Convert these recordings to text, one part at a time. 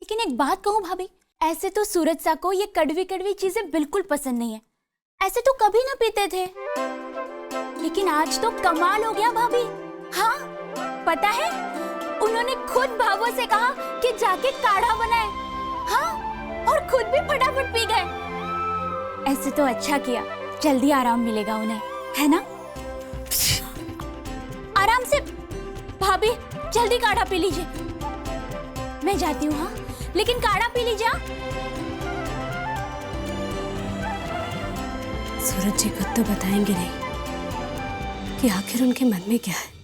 लेकिन एक बात कहूँ भाभी, ऐसे तो सूरज सा को ये कड़वी कड़वी चीजें बिल्कुल पसंद नहीं है। ऐसे तो कभी ना पीते थे, लेकिन आज तो कमाल हो गया भाभी। हाँ पता है, उन्होंने खुद भाभो से कहा कि जाके काढ़ा बनाए। हाँ, और खुद भी फटाफट पी गए। ऐसे तो अच्छा किया, जल्दी आराम मिलेगा उन्हें, है ना? आराम से भाभी, जल्दी काढ़ा पी लीजिए। मैं जाती हूँ, हाँ, लेकिन काढ़ा पी लीजिए। सूरज जी खुद तो बताएंगे नहीं कि आखिर उनके मन में क्या है।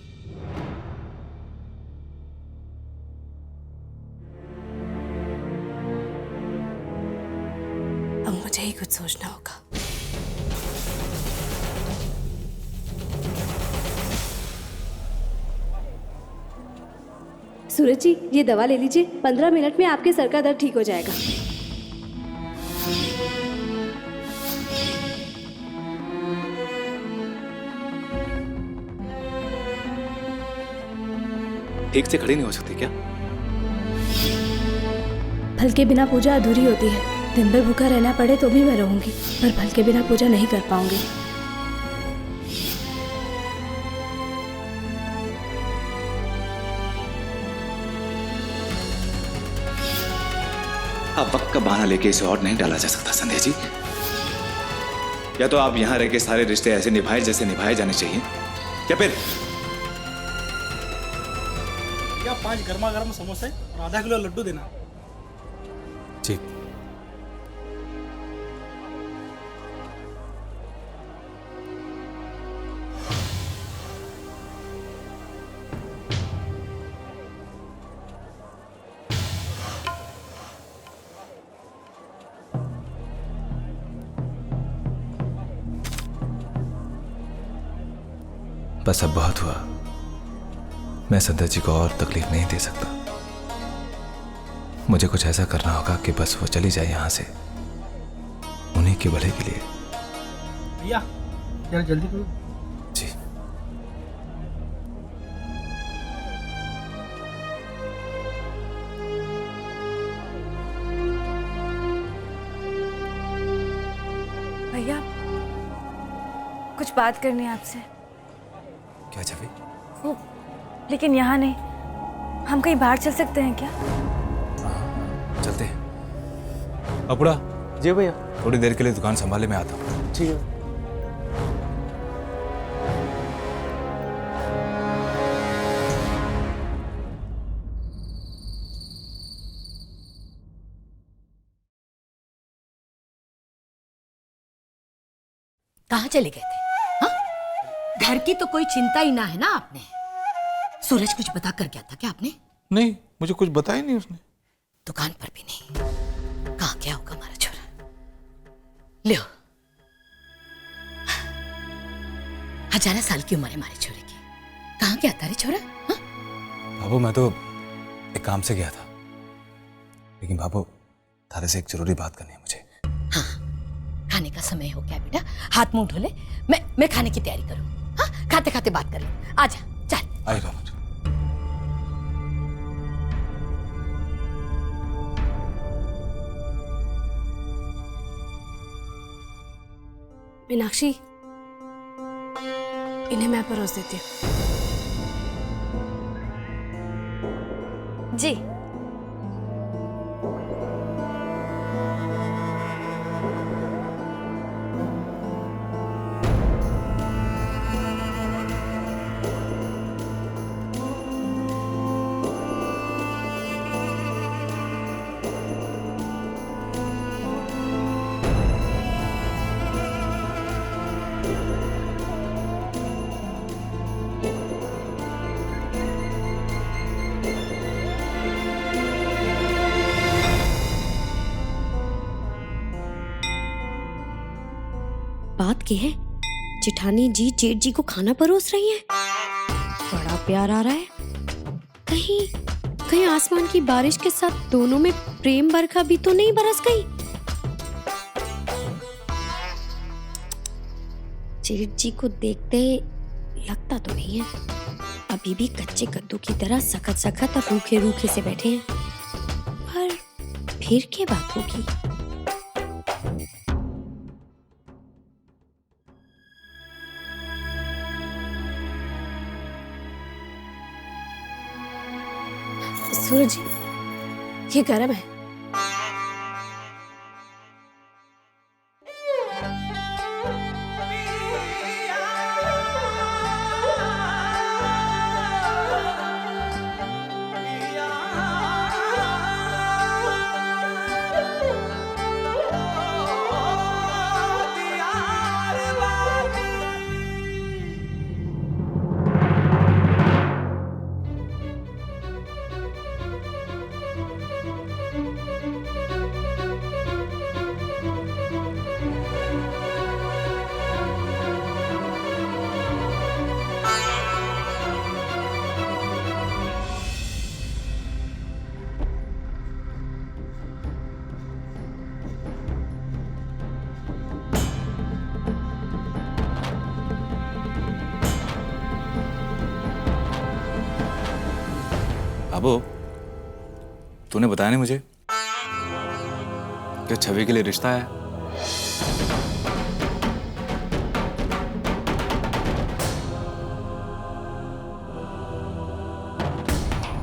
अब मुझे ही कुछ सोचना होगा। सूरज जी, ये दवा ले लीजिए। 15 मिनट में आपके सर का दर्द ठीक हो जाएगा। ठीक से खड़ी नहीं हो सकती क्या? फल के बिना पूजा अधूरी होती है। दिन भर भूखा रहना पड़े तो भी मैं रहूंगी, पर फल के बिना पूजा नहीं कर पाऊंगी। अब वक्त का बहाना लेके इसे और नहीं डाला जा सकता संध्या जी। या तो आप यहां रह के सारे रिश्ते ऐसे निभाए जैसे निभाए जाने चाहिए, या फिर 5 गर्मा गर्म समोसे और आधा किलो लड्डू देना। जी। बस अब बहुत हुआ। मैं संध्या जी को और तकलीफ नहीं दे सकता। मुझे कुछ ऐसा करना होगा कि बस वो चली जाए यहां से, उन्हीं के भले के लिए। भैया जरा जल्दी करो। जी। भैया कुछ बात करनी है आपसे। क्या छवि? वो लेकिन यहाँ नहीं, हम कहीं बाहर चल सकते हैं क्या? चलते हैं। अपुड़ा जी भैया। थोड़ी देर के लिए दुकान संभाले, मैं आता हूँ। ठीक है। कहाँ चले गए थे? हाँ? घर की तो कोई चिंता ही ना है ना आपने? सूरज कुछ बता कर गया था क्या आपने? नहीं, मुझे कुछ बताया नहीं उसने। दुकान पर भी नहीं। कहाँ गया होगा हमारा छोरा? लो, 11 साल की उम्र है हमारे छोरे की। कहाँ गया था रे छोरा? हाँ? बाबू मैं तो एक काम से गया था, लेकिन बाबू थारे से एक जरूरी बात करनी है मुझे। हाँ, खाने का समय हो गया बेटा, हाथ मुंह धो ले। मैं खाने की तैयारी करूँ। हाँ, खाते खाते बात कर ले। आजा चल। आई बाबू। मीनाक्षी, इन्हें मैं परोस देती हूँ। जी। बात की है, जेठानी जी जेठ जी को खाना परोस रही हैं। बड़ा प्यार आ रहा है। कहीं कहीं आसमान की बारिश के साथ दोनों में प्रेम बरखा भी तो नहीं बरस गई। जेठ जी को देखते लगता तो नहीं है, अभी भी कच्चे कद्दू की तरह सखत सखत और रूखे रूखे से बैठे हैं। पर फिर क्या बात होगी? सूरज, ये गर्म है। अबो, तूने बताया नहीं मुझे कि छवि के लिए रिश्ता है।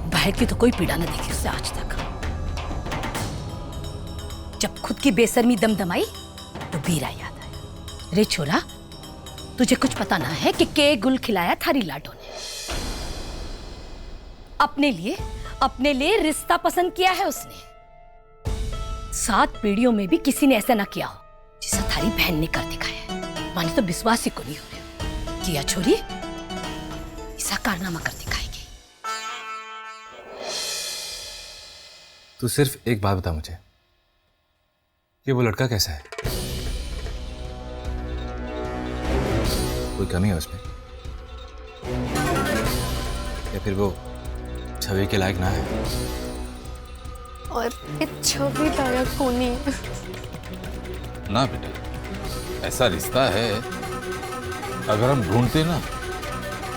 बहन की तो कोई पीड़ा न देखी उससे आज तक। जब खुद की बेशर्मी दमदमाई तो बीरा याद आया। रे छोरा, तुझे कुछ पता ना है कि के गुल खिलाया थारी लाडो ने। अपने लिए रिश्ता पसंद किया है उसने। 7 पीढ़ियों में भी किसी ने ऐसा ना किया हो जिसे थारी बहन ने कर दिखाया है। माने तो विश्वास ही को नहीं हो रहा किया छोरी ऐसा कारनामा कर दिखाएगी। तू सिर्फ एक बात बता मुझे कि वो लड़का कैसा है? कोई कमी है उसमें या फिर वो छवि के लायक ना है? और ये छवि लायक होनी है। ना बेटा, ऐसा रिश्ता है अगर हम ढूंढते ना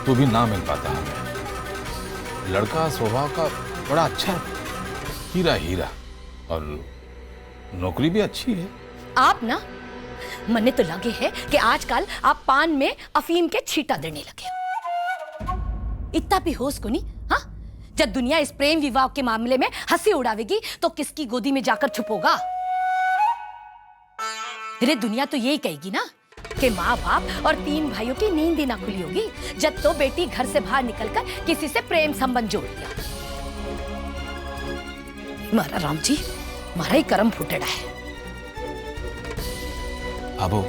तो भी ना मिल पाता हमें। लड़का स्वभाव का बड़ा अच्छा, हीरा हीरा, और नौकरी भी अच्छी है। आप ना मन्ने तो लगे है कि आजकल आप पान में अफीम के छींटा देने लगे हो। इतना भी होश को नहीं। हाँ, जब दुनिया इस प्रेम विवाह के मामले में हंसी उड़ावेगी तो किसकी गोदी में जाकर छुपोगा? अरे दुनिया तो यही कहेगी ना कि माँ बाप और 3 भाइयों की नींद ही ना खुली होगी जब तो बेटी घर से बाहर निकलकर किसी से प्रेम संबंध जोड़ दिया। मारा राम जी, मारा ही कर्म फुटेड़ा है। आबो,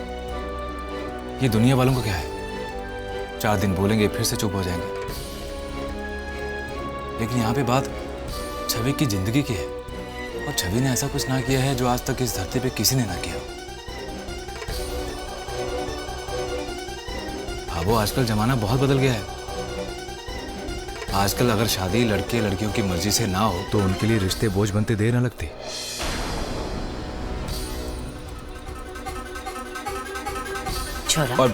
ये दुनिया वालों का क्या है? 4 दिन बोलेंगे फिर से चुप हो जाएंगे। लेकिन यहाँ पे बात छवि की जिंदगी की है और छवि ने ऐसा कुछ ना किया है जो आज तक इस धरती पे किसी ने ना किया। आबो, आजकल जमाना बहुत बदल गया है। आजकल अगर शादी लड़के लड़कियों की मर्जी से ना हो तो उनके लिए रिश्ते बोझ बनते देर न लगती। छोरा, और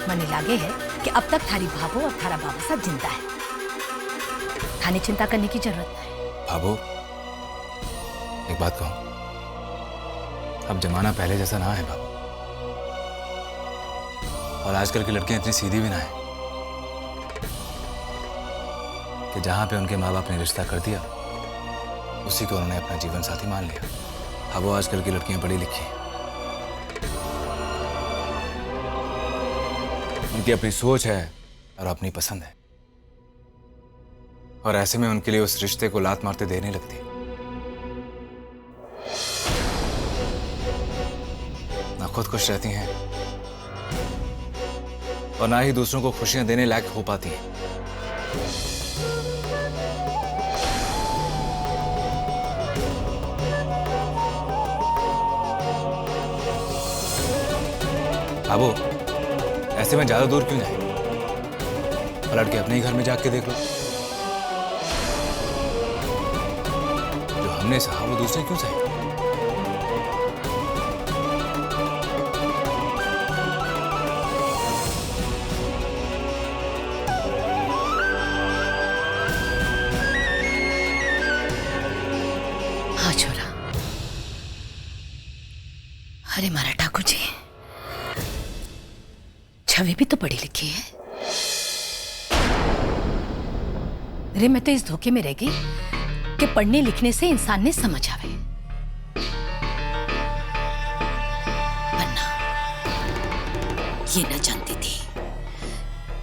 मने लागे है कि अब तक थारी भाभो और थारा बाबा साथ जिंदा है। थाने चिंता करने की जरूरत नहीं। भाभो, एक बात कहूं, अब जमाना पहले जैसा ना है भाभो। और आजकल की लड़कियां इतनी सीधी भी ना है कि जहां पे उनके माँ बाप ने रिश्ता कर दिया उसी को उन्होंने अपना जीवन साथी मान लिया। भाभो, आजकल की लड़कियां पढ़ी लिखी हैं, उनकी अपनी सोच है और अपनी पसंद है, और ऐसे में उनके लिए उस रिश्ते को लात मारते देर नहीं लगती। ना खुद खुश रहती हैं और ना ही दूसरों को खुशियां देने लायक हो पाती हैं। आबो, ऐसे में ज्यादा दूर क्यों जाए? पलट के अपने ही घर में जाके देख लो। जो हमने सहा वो दूसरे क्यों सहे? हाँ छोरा, अरे मारा ठाकुर जी, छवि भी तो पढ़ी लिखी है। अरे मैं तो इस धोखे में रह गई कि पढ़ने लिखने से इंसान ने समझ आवे, वरना ये न जानती थी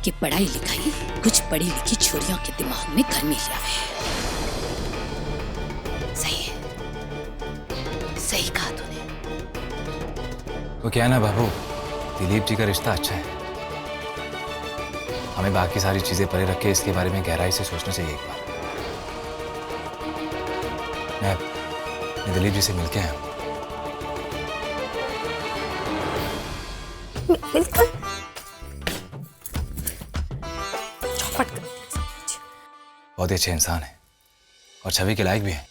कि पढ़ाई लिखाई कुछ पढ़ी लिखी छोरियों के दिमाग में गर्मी ले आवे। सही है, सही कहा तूने। तो क्या ना बाबू, दिलीप जी का रिश्ता अच्छा है। हमें बाकी सारी चीजें परे रख के इसके बारे में गहराई से सोचना चाहिए एक बार। मैं दिलीप जी से मिलके आया हूं। बहुत ही अच्छे इंसान है और छवि के लायक भी है।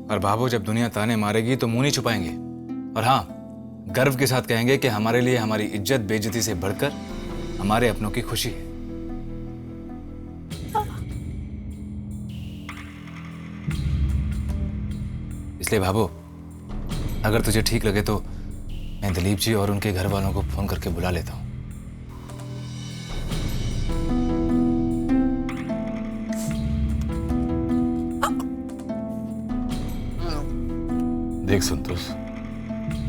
और बाबू, जब दुनिया ताने मारेगी तो मुंह नहीं छुपाएंगे, और हाँ, गर्व के साथ कहेंगे कि हमारे लिए हमारी इज्जत बेइज्जती से बढ़कर हमारे अपनों की खुशी है। इसलिए बाबू, अगर तुझे ठीक लगे तो मैं दिलीप जी और उनके घर वालों को फोन करके बुला लेता हूं। देख संतोष,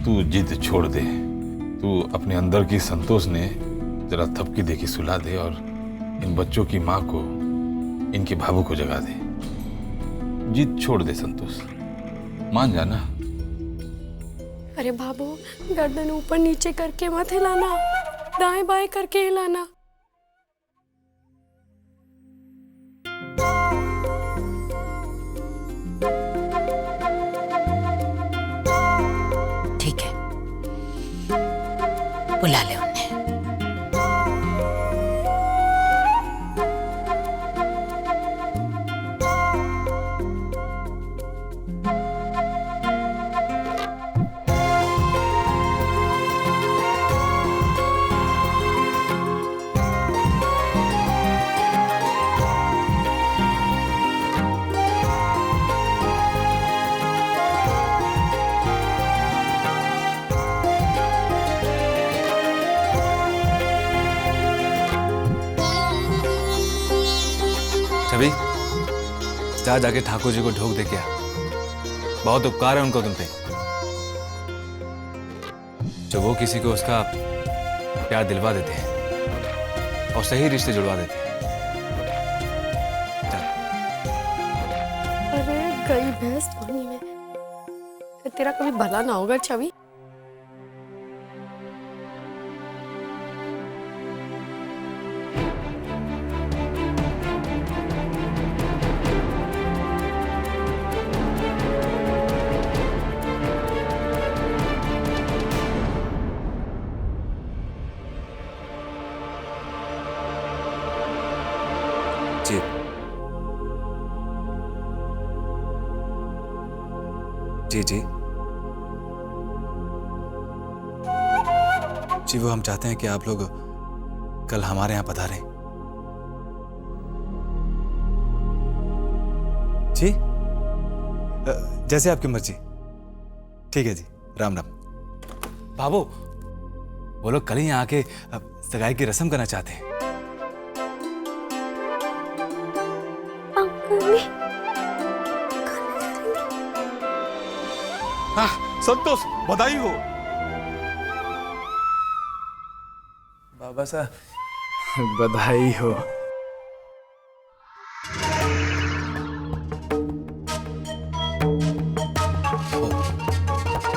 तू जिद छोड़ दे। तू अपने अंदर की संतोष ने जरा थपकी दे के सुला दे और इन बच्चों की माँ को, इनके भावों को जगा दे। जिद छोड़ दे संतोष, मान जाना। अरे बाबू, गर्दन ऊपर नीचे करके मत हिलाना, दाएं बाएं करके हिलाना। ठीक है, बुला ले उन्हें। छवि, जा जाके ठाकुर जी को ढोक दे क्या। बहुत उपकार है उनको तुम पे, जो वो किसी को उसका प्यार दिलवा देते हैं और सही रिश्ते जुड़वा देते हैं। अरे गई भैंस पानी में, तेरा कभी भला ना होगा छवि। जी जी जी जी, वो हम चाहते हैं कि आप लोग कल हमारे यहाँ पधारें। जी, जैसे आपकी मर्जी। ठीक है जी, राम राम। बाबू, वो लोग कल ही यहाँ आके सगाई की रस्म करना चाहते हैं। हाँ, संतोष, बधाई हो। बाबा साहब, बधाई हो।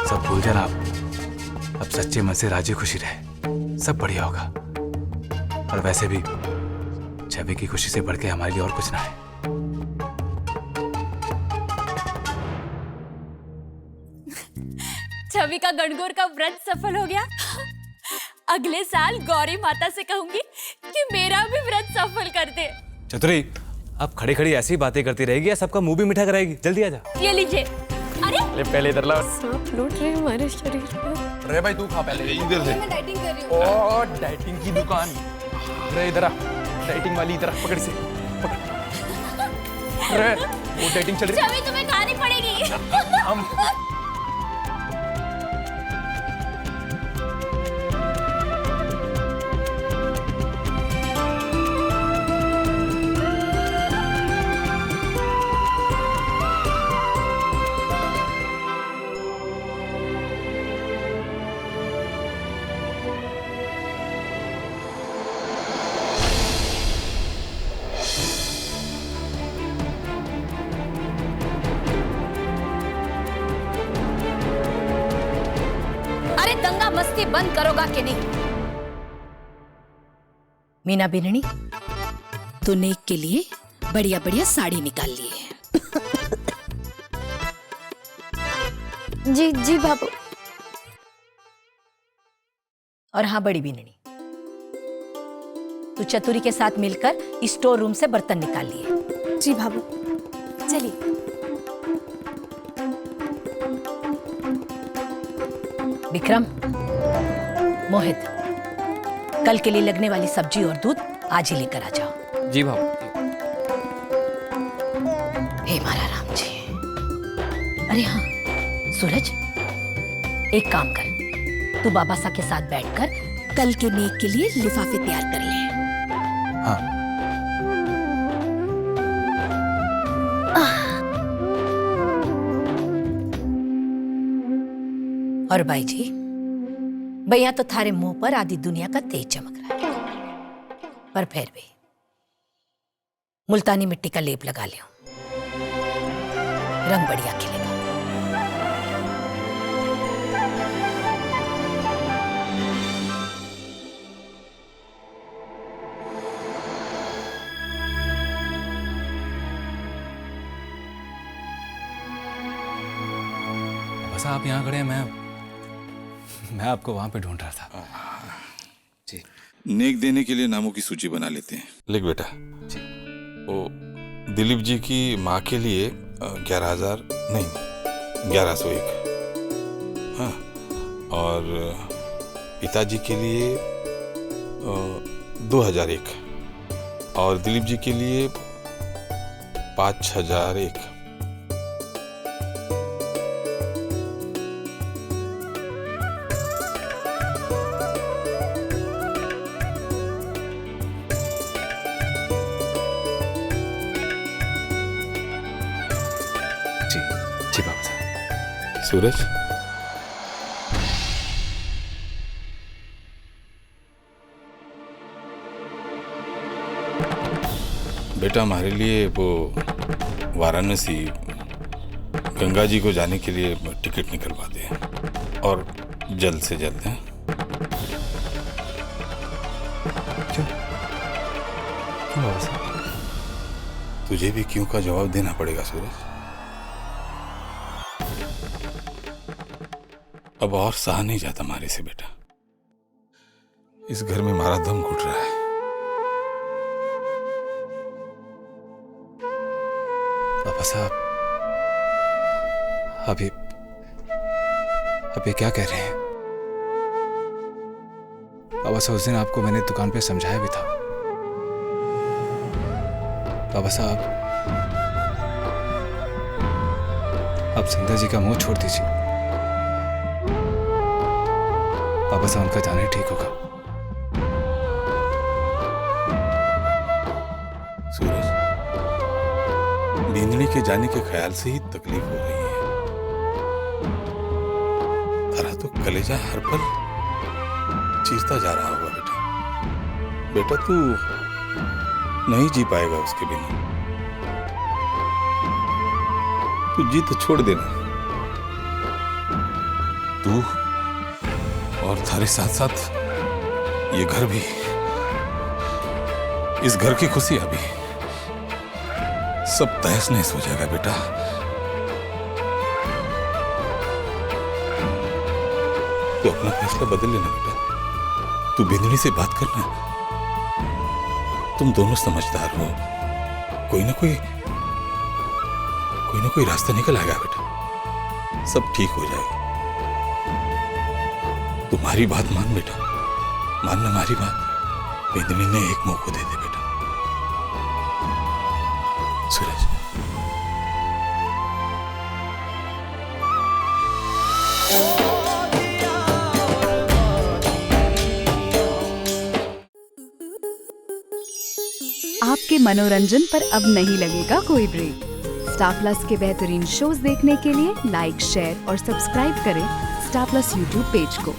सब भूल जाना आप, अब सच्चे मन से राजी खुशी रहे, सब बढ़िया होगा। और वैसे भी छवि की खुशी से बढ़ के हमारे लिए और कुछ ना है। छवि का गणगौर का व्रत सफल हो गया। अगले साल गौरी माता से कहूंगी कि मेरा भी व्रत सफल कर दे। चतुरी, आप खड़ी खड़ी ऐसी बातें करती रहेगी या सबका मुंह भी मीठा कराएगी? जल्दी आ जा। ये लीजिए। अरे पहले इधर लाओ। सांप लूट रहे हमारे शरीर पर। अरे भाई तू खा पहले। इधर से। मैं डाइटिंग कर रही हूँ। ओ, डाइटिंग की दुकान। अरे इधर आ, डाइटिंग वाली इधर आ, पकड़ से पकड़। अरे वो डेटिंग चल रही चाबी तुम्हें खानी पड़ेगी। हम अरे दंगा मस्ती बंद करोगा कि नहीं? मीना बिननी, तो नेक के लिए बढ़िया बढ़िया साड़ी निकाल ली है। जी जी बाबू। और हाँ बड़ी बिननी, तू चतुरी के साथ मिलकर स्टोर रूम से बर्तन निकाल लिए। जी बाबू। चलिए। विक्रम, मोहित, कल के लिए लगने वाली सब्जी और दूध आज ही लेकर आ जाओ। जी बाबू। हे मारा राम जी। अरे हाँ सूरज, एक काम कर, तू बाबा सा के साथ बैठकर कल के नेक के लिए लिफाफे तैयार कर ले। हाँ। और भाई जी, भैया तो थारे मुंह पर आधी दुनिया का तेज चमक रहा है, पर फिर भी मुल्तानी मिट्टी का लेप लगा लियो, रंग बढ़िया खिलेगा। बस आप यहाँ खड़े हैं, मैं आपको वहां पे ढूंढ रहा था। जी। नेक देने के लिए नामों की सूची बना लेते हैं। लिख बेटा। जी। वो दिलीप जी की माँ के लिए 11,000 नहीं, 1101। हाँ। और पिताजी के लिए 2001 और दिलीप जी के लिए 5,001। जी बाबा साहब। सूरज, बेटा हमारे लिए वो वाराणसी गंगा जी को जाने के लिए टिकट निकलवा दे, और जल्द से जल्द है। क्यों बाबा साहब? तुझे भी क्यों का जवाब देना पड़ेगा सूरज। अब और सहा नहीं जाता मारे से बेटा। इस घर में मारा दम घुट रहा है। बाबा साहब, अभी क्या कह रहे हैं? बाबा साहब, उस दिन आपको मैंने दुकान पे समझाया भी था। बाबा साहब, आप संध्या जी का मुंह छोड़ दीजिए। बाबा साहब, उनका जाना ही ठीक होगा। सूरज, बिंदनी के जाने के ख्याल से ही तकलीफ हो रही है। तेरा तो कलेजा हर पल चीरता जा रहा होगा बेटा। बेटा तू नहीं जी पाएगा उसके बिना। तू जी तो छोड़ देना। तू और थारे साथ साथ ये घर भी, इस घर की खुशियां भी सब तहस नहस हो जाएगा बेटा। तो अपना फैसला बदल लेना बेटा। तू बिंदनी से बात करना। तुम दोनों समझदार हो। कोई ना कोई रास्ता निकल आएगा बेटा। सब ठीक हो जाएगा। तुम्हारी बात मान बेटा, मानना हमारी बात। बिंदनी ने एक मौका दे दे बेटा। सूरज, आपके मनोरंजन पर अब नहीं लगेगा कोई ब्रेक। स्टार प्लस के बेहतरीन शोज देखने के लिए लाइक, शेयर और सब्सक्राइब करें स्टार प्लस यूट्यूब पेज को।